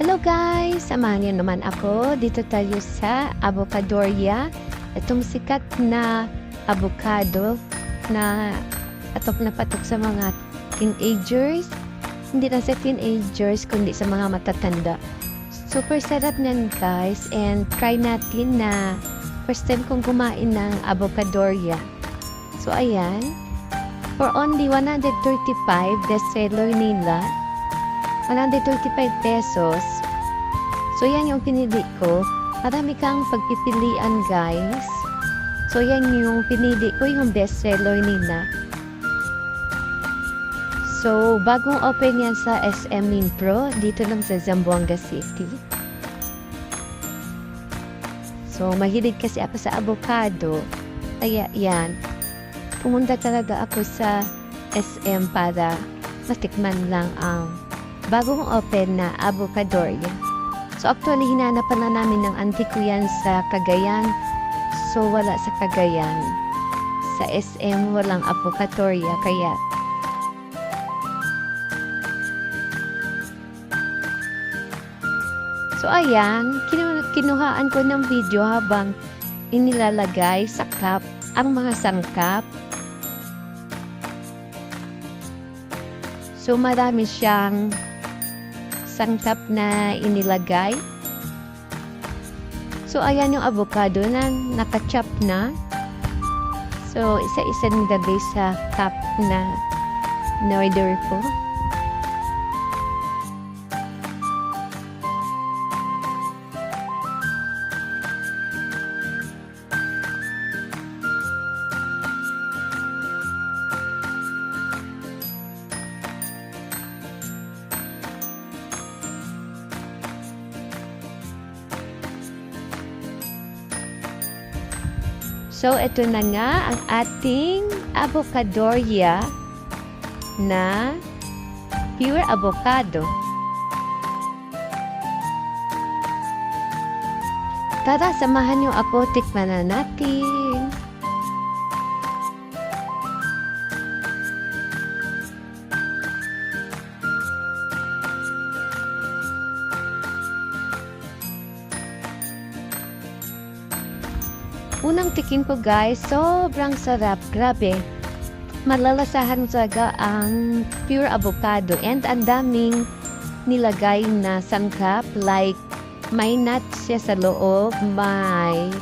Hello guys! Samahan niyo naman ako. Dito tayo sa Avocadoria. Itong sikat na avocado na patok sa mga teenagers. Hindi lang sa teenagers, kundi sa mga matatanda. Super sarap niyan guys. And try natin na first time kong kumain ng Avocadoria. So ayan. For only 135, bestseller nila. 135 pesos. So, yan yung pinili ko. Marami kang pagpipilian, guys. So, yan yung pinili ko, yung bestseller nila. So, bagong open yan sa SM Minpro, dito lang sa Zamboanga City. So, mahilig kasi ako sa avocado. Kaya, yan. Pumunta talaga ako sa SM para matikman lang ang bagong open na Avocadoria. So actually, hinanapan na namin ng auntie ko yan sa Cagayan. So wala sa Cagayan. Sa SM walang Avocadoria, kaya so ayan, kinuhaan ko ng video habang inilalagay sa cup ang mga sangkap. So marami siyang sangkap na inilagay. So, ayan yung avocado na nakachop na. So, isa-isa nilagay sa cup na in-order ko. So, ito na nga ang ating Avocadoria na pure avocado. Tara, samahan niyo ako, tikman na natin. Unang tikim ko guys, sobrang sarap. Grabe. Malalasahan talaga ang pure avocado. And ang daming nilagay na sangkap. Like, may nuts siya sa loob. May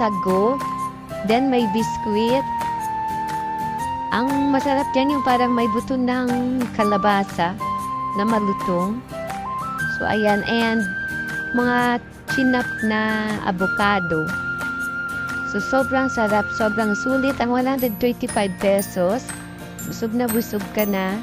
sago. Then may biscuit. Ang masarap dyan yung parang may buto ng kalabasa na malutong. So, ayan. And mga chinap na avocado. So, sobrang sarap, sobrang sulit. Ang 135 pesos, busog na busog ka na.